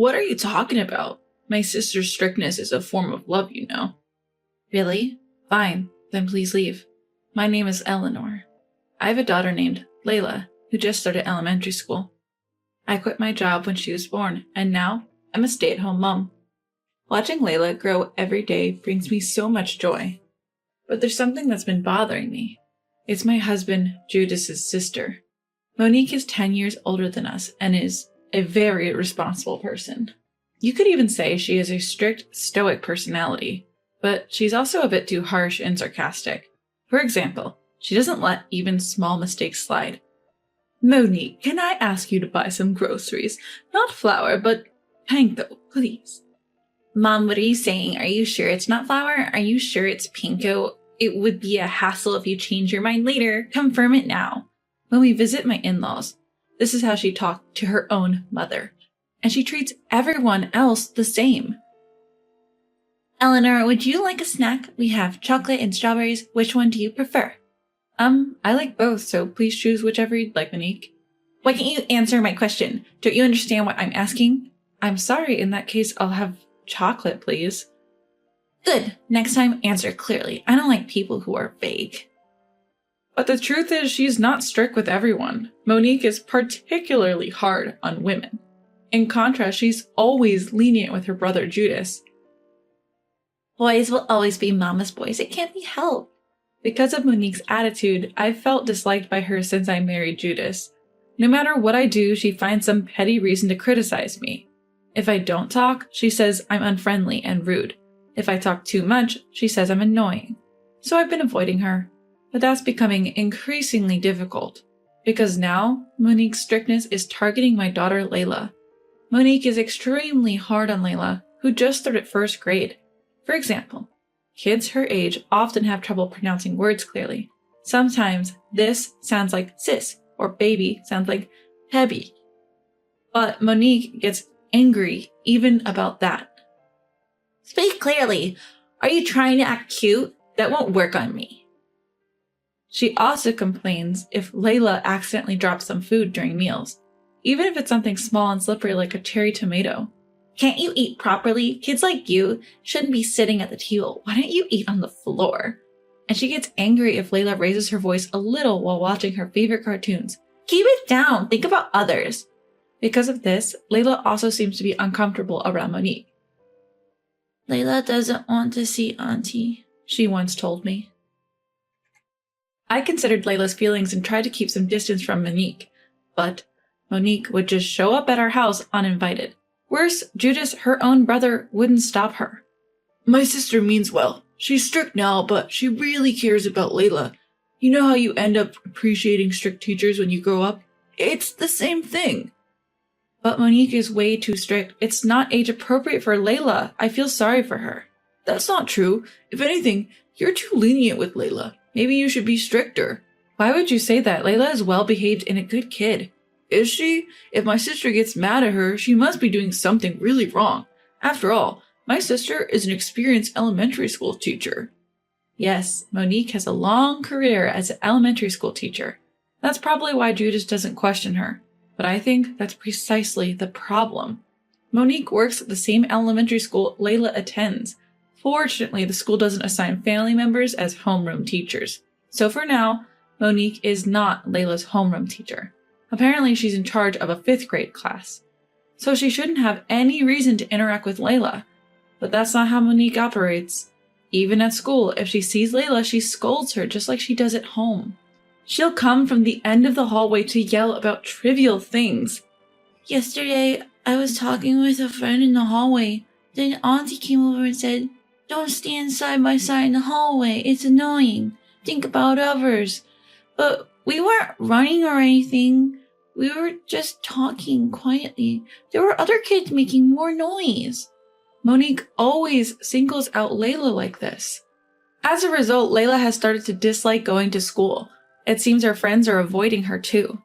What are you talking about? My sister's strictness is a form of love, you know. Really? Fine, then please leave. My name is Eleanor. I have a daughter named Layla, who just started elementary school. I quit my job when she was born, and now I'm a stay-at-home mom. Watching Layla grow every day brings me so much joy. But there's something that's been bothering me. It's my husband, Judas's sister. Monique is 10 years older than us and is a very responsible person. You could even say she is a strict, stoic personality, but she's also a bit too harsh and sarcastic. For example, she doesn't let even small mistakes slide. Monique, can I ask you to buy some groceries? Not flour, but panko, please. Mom, what are you saying? Are you sure it's not flour? Are you sure it's panko? It would be a hassle if you change your mind later. Confirm it now. When we visit my in-laws, this is how she talked to her own mother. And she treats everyone else the same. Eleanor, would you like a snack? We have chocolate and strawberries. Which one do you prefer? I like both, so please choose whichever you'd like, Monique. Why can't you answer my question? Don't you understand what I'm asking? I'm sorry, in that case, I'll have chocolate, please. Good. Next time, answer clearly. I don't like people who are vague. But the truth is, she's not strict with everyone. Monique is particularly hard on women. In contrast, she's always lenient with her brother Judas. Boys will always be mama's boys. It can't be helped. Because of Monique's attitude, I've felt disliked by her since I married Judas. No matter what I do, she finds some petty reason to criticize me. If I don't talk, she says I'm unfriendly and rude. If I talk too much, she says I'm annoying. So I've been avoiding her. But that's becoming increasingly difficult. Because now, Monique's strictness is targeting my daughter Layla. Monique is extremely hard on Layla, who just started first grade. For example, kids her age often have trouble pronouncing words clearly. Sometimes this sounds like sis, or baby sounds like hebby. But Monique gets angry even about that. Speak clearly. Are you trying to act cute? That won't work on me. She also complains if Layla accidentally drops some food during meals, even if it's something small and slippery like a cherry tomato. Can't you eat properly? Kids like you shouldn't be sitting at the table. Why don't you eat on the floor? And she gets angry if Layla raises her voice a little while watching her favorite cartoons. Keep it down. Think about others. Because of this, Layla also seems to be uncomfortable around Monique. Layla doesn't want to see Auntie, she once told me. I considered Layla's feelings and tried to keep some distance from Monique, but Monique would just show up at our house uninvited. Worse, Judas, her own brother, wouldn't stop her. My sister means well. She's strict now, but she really cares about Layla. You know how you end up appreciating strict teachers when you grow up? It's the same thing. But Monique is way too strict. It's not age appropriate for Layla. I feel sorry for her. That's not true. If anything, you're too lenient with Layla. Maybe you should be stricter. Why would you say that? Layla is well-behaved and a good kid. Is she? If my sister gets mad at her, she must be doing something really wrong. After all, my sister is an experienced elementary school teacher. Yes, Monique has a long career as an elementary school teacher. That's probably why Judas doesn't question her. But I think that's precisely the problem. Monique works at the same elementary school Layla attends. Fortunately, the school doesn't assign family members as homeroom teachers. So for now, Monique is not Layla's homeroom teacher. Apparently, she's in charge of a 5th grade class. So she shouldn't have any reason to interact with Layla. But that's not how Monique operates. Even at school, if she sees Layla, she scolds her just like she does at home. She'll come from the end of the hallway to yell about trivial things. Yesterday, I was talking with a friend in the hallway. Then Auntie came over and said, "Don't stand side by side in the hallway. It's annoying. Think about others." But we weren't running or anything. We were just talking quietly. There were other kids making more noise. Monique always singles out Layla like this. As a result, Layla has started to dislike going to school. It seems her friends are avoiding her too.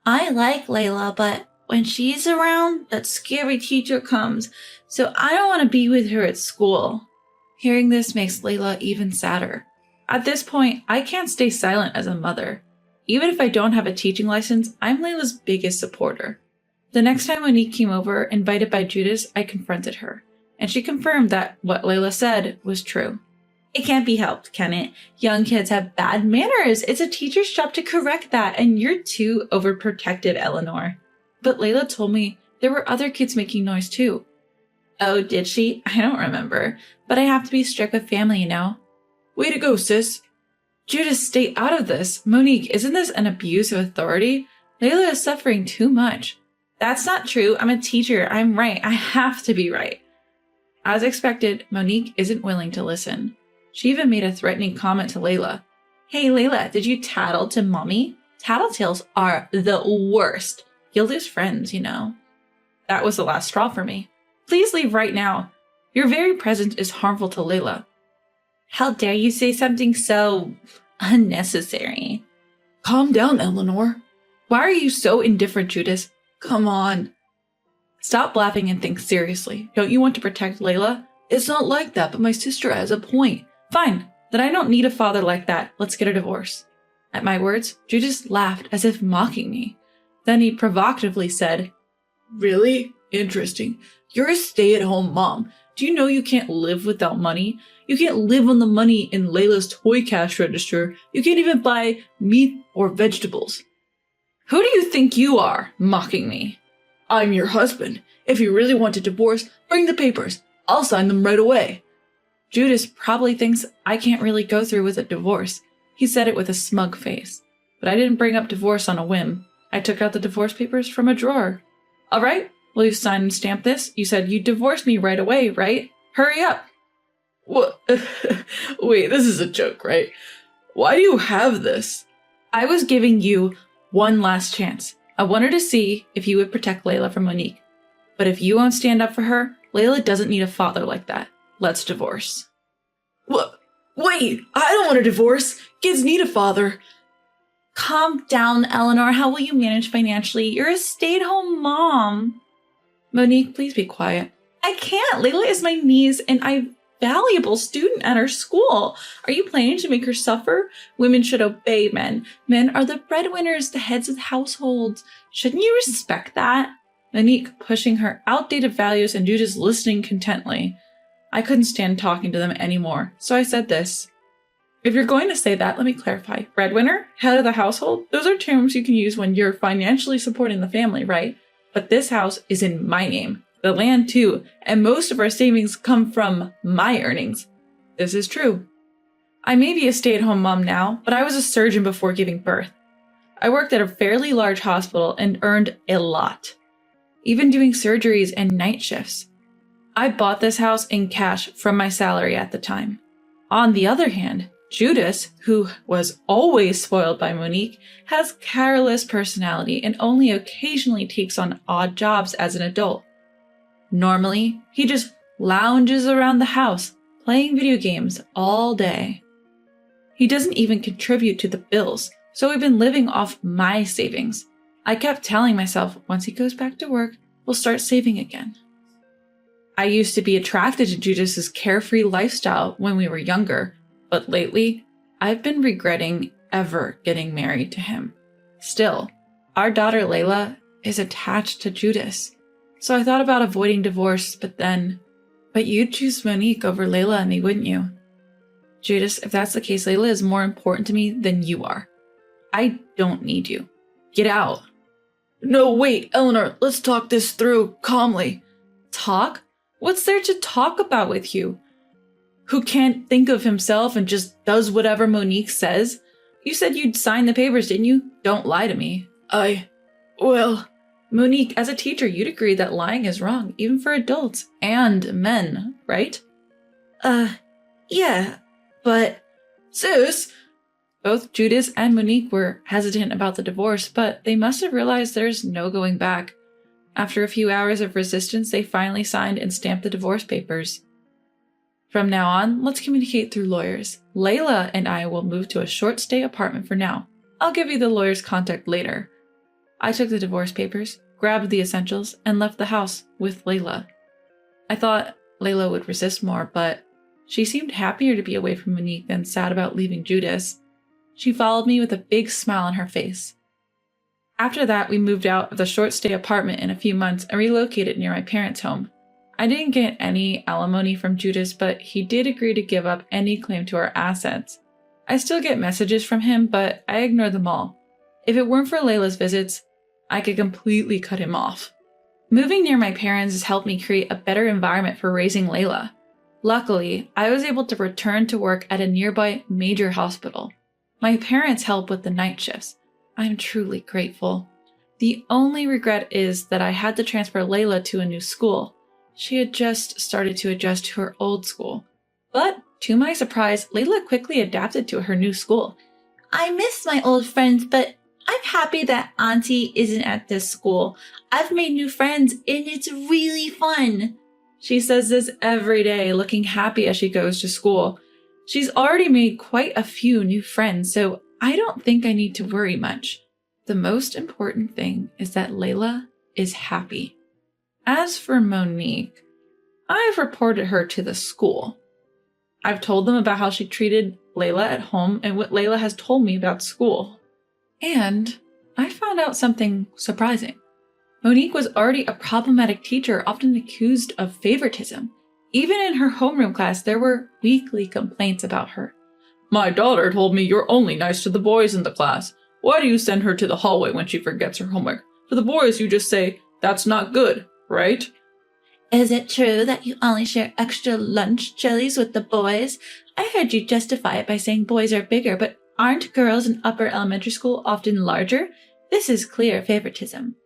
I like Layla, but when she's around, that scary teacher comes, so I don't want to be with her at school. Hearing this makes Layla even sadder. At this point, I can't stay silent as a mother. Even if I don't have a teaching license, I'm Layla's biggest supporter. The next time Monique came over, invited by Judas, I confronted her, and she confirmed that what Layla said was true. It can't be helped, can it? Young kids have bad manners. It's a teacher's job to correct that, and you're too overprotective, Eleanor. But Layla told me there were other kids making noise too. Oh, did she? I don't remember. But I have to be strict with family, you know. Way to go, sis. Judas, stay out of this. Monique, isn't this an abuse of authority? Layla is suffering too much. That's not true. I'm a teacher. I'm right. I have to be right. As expected, Monique isn't willing to listen. She even made a threatening comment to Layla. Hey, Layla, did you tattle to mommy? Tattletales are the worst. You'll lose friends, you know. That was the last straw for me. Please leave right now. Your very presence is harmful to Layla. How dare you say something so unnecessary? Calm down, Eleanor. Why are you so indifferent, Judas? Come on. Stop laughing and think seriously. Don't you want to protect Layla? It's not like that, but my sister has a point. Fine, then I don't need a father like that. Let's get a divorce. At my words, Judas laughed as if mocking me. Then he provocatively said, Really? Interesting. You're a stay-at-home mom. Do you know you can't live without money? You can't live on the money in Layla's toy cash register. You can't even buy meat or vegetables. Who do you think you are, mocking me? I'm your husband. If you really want a divorce, bring the papers. I'll sign them right away. Judas probably thinks I can't really go through with a divorce. He said it with a smug face. But I didn't bring up divorce on a whim. I took out the divorce papers from a drawer. All right, will you sign and stamp this? You said you'd divorce me right away, right? Hurry up. What? Wait, this is a joke, right? Why do you have this? I was giving you one last chance. I wanted to see if you would protect Layla from Monique. But if you won't stand up for her, Layla doesn't need a father like that. Let's divorce. What? Wait, I don't want a divorce. Kids need a father. Calm down, Eleanor. How will you manage financially? You're a stay-at-home mom. Monique, please be quiet. I can't. Layla is my niece and I'm a valuable student at our school. Are you planning to make her suffer? Women should obey men. Men are the breadwinners, the heads of households. Shouldn't you respect that? Monique pushing her outdated values and Judas listening contently. I couldn't stand talking to them anymore, so I said this. If you're going to say that, let me clarify. Breadwinner? Head of the household? Those are terms you can use when you're financially supporting the family, right? But this house is in my name. The land too, and most of our savings come from my earnings. This is true. I may be a stay-at-home mom now, but I was a surgeon before giving birth. I worked at a fairly large hospital and earned a lot, even doing surgeries and night shifts. I bought this house in cash from my salary at the time. On the other hand, Judas, who was always spoiled by Monique, has careless personality and only occasionally takes on odd jobs as an adult. Normally, he just lounges around the house, playing video games all day. He doesn't even contribute to the bills, so we've been living off my savings. I kept telling myself, once he goes back to work, we'll start saving again. I used to be attracted to Judas's carefree lifestyle when we were younger, but lately, I've been regretting ever getting married to him. Still, our daughter Layla is attached to Judas, so I thought about avoiding divorce, but you'd choose Monique over Layla and me, wouldn't you? Judas, if that's the case, Layla is more important to me than you are. I don't need you. Get out. No, wait, Eleanor, let's talk this through calmly. Talk? What's there to talk about with you? Who can't think of himself and just does whatever Monique says? You said you'd sign the papers, didn't you? Don't lie to me. Well, Monique, as a teacher, you'd agree that lying is wrong, even for adults and men, right? Yeah, but... Sis! Both Judas and Monique were hesitant about the divorce, but they must have realized there's no going back. After a few hours of resistance, they finally signed and stamped the divorce papers. From now on, let's communicate through lawyers. Layla and I will move to a short-stay apartment for now. I'll give you the lawyer's contact later. I took the divorce papers, grabbed the essentials, and left the house with Layla. I thought Layla would resist more, but she seemed happier to be away from Monique than sad about leaving Judas. She followed me with a big smile on her face. After that, we moved out of the short-stay apartment in a few months and relocated near my parents' home. I didn't get any alimony from Judas, but he did agree to give up any claim to our assets. I still get messages from him, but I ignore them all. If it weren't for Layla's visits, I could completely cut him off. Moving near my parents has helped me create a better environment for raising Layla. Luckily, I was able to return to work at a nearby major hospital. My parents help with the night shifts. I'm truly grateful. The only regret is that I had to transfer Layla to a new school. She had just started to adjust to her old school. But, to my surprise, Layla quickly adapted to her new school. I miss my old friends, but I'm happy that Auntie isn't at this school. I've made new friends, and it's really fun. She says this every day, looking happy as she goes to school. She's already made quite a few new friends, so I don't think I need to worry much. The most important thing is that Layla is happy. As for Monique, I've reported her to the school. I've told them about how she treated Layla at home and what Layla has told me about school. And I found out something surprising. Monique was already a problematic teacher, often accused of favoritism. Even in her homeroom class, there were weekly complaints about her. My daughter told me you're only nice to the boys in the class. Why do you send her to the hallway when she forgets her homework? To the boys, you just say, that's not good, right? Is it true that you only share extra lunch jellies with the boys? I heard you justify it by saying boys are bigger, but aren't girls in upper elementary school often larger? This is clear favoritism.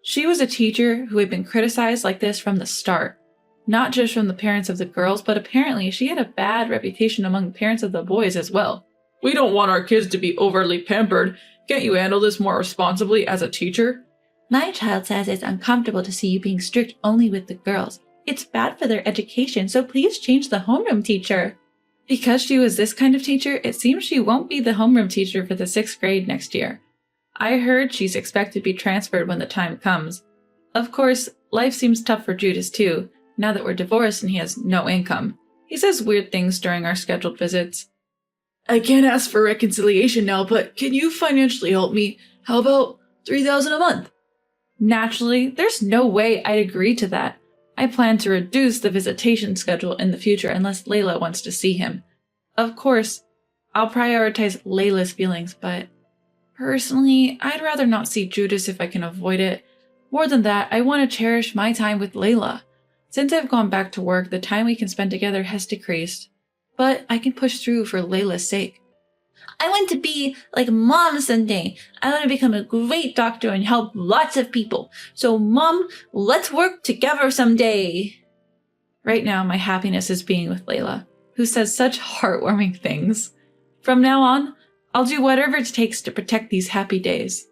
She was a teacher who had been criticized like this from the start. Not just from the parents of the girls, but apparently she had a bad reputation among the parents of the boys as well. We don't want our kids to be overly pampered. Can't you handle this more responsibly as a teacher? My child says it's uncomfortable to see you being strict only with the girls. It's bad for their education, so please change the homeroom teacher. Because she was this kind of teacher, it seems she won't be the homeroom teacher for the 6th grade next year. I heard she's expected to be transferred when the time comes. Of course, life seems tough for Judas too, now that we're divorced and he has no income. He says weird things during our scheduled visits. I can't ask for reconciliation now, but can you financially help me? How about $3,000 a month? Naturally, there's no way I'd agree to that. I plan to reduce the visitation schedule in the future unless Layla wants to see him. Of course, I'll prioritize Layla's feelings, but personally, I'd rather not see Judas if I can avoid it. More than that, I want to cherish my time with Layla. Since I've gone back to work, the time we can spend together has decreased. But I can push through for Layla's sake. I want to be like Mom someday. I want to become a great doctor and help lots of people. So Mom, let's work together someday. Right now, my happiness is being with Layla, who says such heartwarming things. From now on, I'll do whatever it takes to protect these happy days.